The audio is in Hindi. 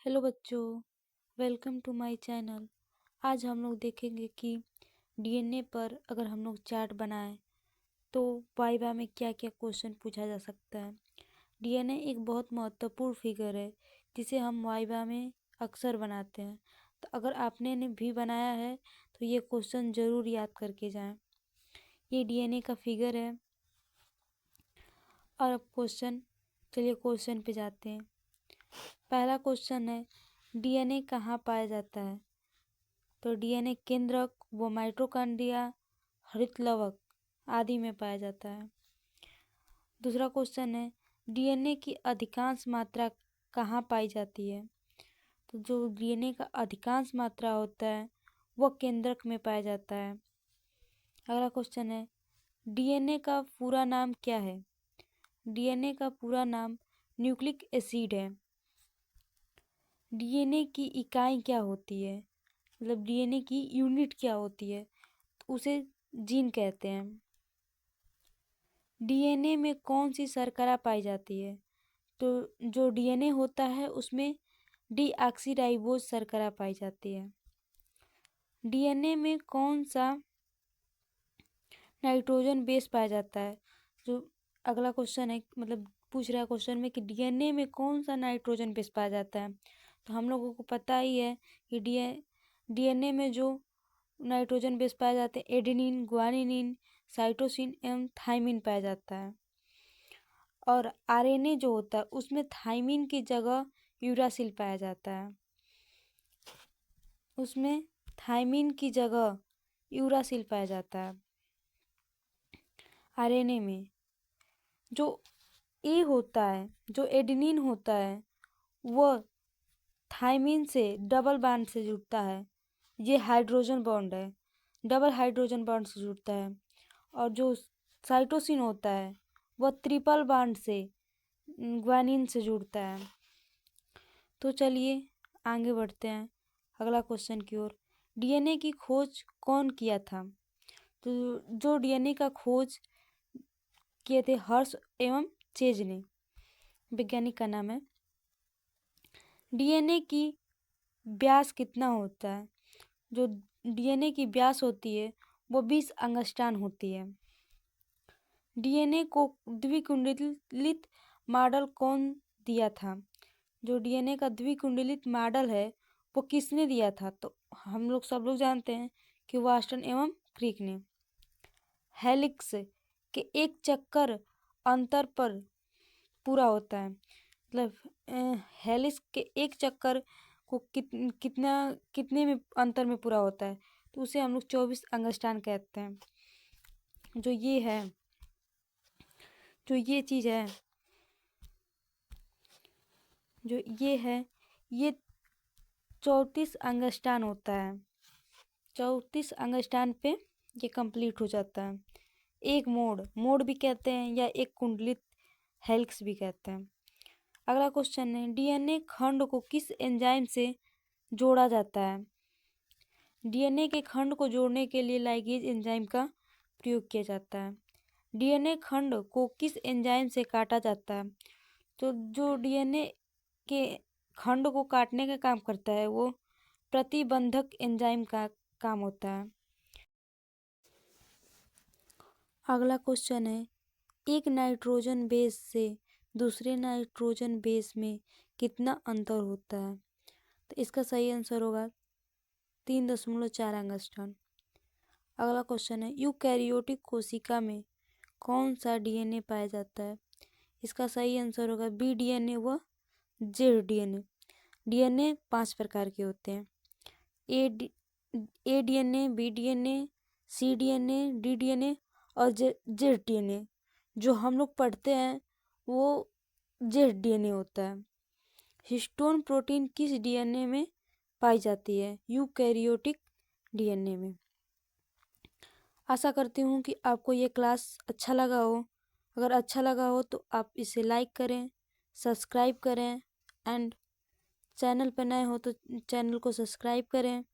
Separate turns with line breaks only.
हेलो बच्चों, वेलकम टू माय चैनल। आज हम लोग देखेंगे कि डीएनए पर अगर हम लोग चार्ट बनाएं तो वाइवा में क्या क्या क्वेश्चन पूछा जा सकता है। डीएनए एक बहुत महत्वपूर्ण फिगर है जिसे हम वाइवा में अक्सर बनाते हैं। तो अगर आपने ने भी बनाया है तो ये क्वेश्चन ज़रूर याद करके जाएं। ये डीएनए का फिगर है। और अब चलिए क्वेश्चन पे जाते हैं। पहला क्वेश्चन है, डीएनए कहाँ पाया जाता है? तो डीएनए केंद्रक व माइटोकॉन्ड्रिया, हरितलवक आदि में पाया जाता है। दूसरा क्वेश्चन है, डीएनए की अधिकांश मात्रा कहाँ पाई जाती है? तो जो डीएनए का अधिकांश मात्रा होता है वह केंद्रक में पाया जाता है। अगला क्वेश्चन है, डीएनए का पूरा नाम क्या है? डीएनए का पूरा नाम न्यूक्लिक एसिड है। डीएनए की इकाई क्या होती है? मतलब डीएनए की यूनिट क्या होती है? तो उसे जीन कहते हैं। डीएनए में कौन सी शर्करा पाई जाती है? तो जो डीएनए होता है उसमें डीऑक्सीराइबोज शर्करा पाई जाती है। डीएनए में कौन सा नाइट्रोजन बेस पाया जाता है? जो अगला क्वेश्चन है, मतलब पूछ रहा है क्वेश्चन में कि डीएनए में कौन सा नाइट्रोजन बेस पाया जाता है। तो हम लोगों को पता ही है कि डीएनए में जो नाइट्रोजन बेस पाए जाते हैं एडेनिन, ग्वानिन, साइटोसिन एवं थाइमिन पाया जाता है। और आरएनए जो होता है उसमें थाइमिन की जगह यूरासिल पाया जाता है। उसमें थाइमिन की जगह यूरासिल पाया जाता है। आरएनए में जो ए होता है, जो एडेनिन होता है, वह थाइमिन से डबल बॉन्ड से जुड़ता है। ये हाइड्रोजन बॉन्ड है, डबल हाइड्रोजन बॉन्ड से जुड़ता है। और जो साइटोसिन होता है वह ट्रिपल बॉन्ड से ग्वानिन से जुड़ता है। तो चलिए आगे बढ़ते हैं अगला क्वेश्चन की ओर। डीएनए की खोज कौन किया था? तो जो डीएनए का खोज किए थे हर्ष एवं चेज ने, वैज्ञानिक का नाम है। डीएनए की व्यास कितना होता है? जो डीएनए की व्यास होती है वो 20 अंगस्ट्रान होती है। डीएनए को द्विकुंडलित मॉडल कौन दिया था? जो डीएनए का द्विकुंडलित मॉडल है वो किसने दिया था? तो हम लोग सब लोग जानते हैं कि वाटसन एवं क्रिक ने। हेलिक्स के एक चक्कर अंतर पर पूरा होता है। मतलब हेलिक्स के एक चक्कर को कितने में अंतर में पूरा होता है? तो उसे हम लोग 24 अंगस्ट्रान कहते हैं। जो ये चीज़ है, जो ये है, ये 34 अंगस्ट्रान होता है। 34 अंगस्ट्रान पे ये कंप्लीट हो जाता है। एक मोड भी कहते हैं या एक कुंडलित हेलिक्स भी कहते हैं। अगला क्वेश्चन है, डीएनए खंड को किस एंजाइम से जोड़ा जाता है? डीएनए के खंड को जोड़ने के लिए लाइगेज एंजाइम का प्रयोग किया जाता है। डीएनए खंड को किस एंजाइम से काटा जाता है? तो जो डीएनए के खंड को काटने का काम करता है वो प्रतिबंधक एंजाइम का काम होता है। अगला क्वेश्चन है, एक नाइट्रोजन बेस से दूसरे नाइट्रोजन बेस में कितना अंतर होता है? तो इसका सही आंसर होगा 3.4 एंगस्ट्रॉन। अगला क्वेश्चन है, यूकैरियोटिक कोशिका में कौन सा डीएनए पाया जाता है? इसका सही आंसर होगा बी डीएनए व जेड डीएनए। डीएनए 5 प्रकार के होते हैं, ए डीएनए, बी डीएनए, सी डीएनए, डी डीएनए और जेड डीएनए। जो हम लोग पढ़ते हैं वो जेड डीएनए होता है। हिस्टोन प्रोटीन किस डीएनए में पाई जाती है? यूकैरियोटिक डीएनए में। आशा करती हूँ कि आपको ये क्लास अच्छा लगा हो। अगर अच्छा लगा हो तो आप इसे लाइक करें, सब्सक्राइब करें एंड चैनल पर नए हो तो चैनल को सब्सक्राइब करें।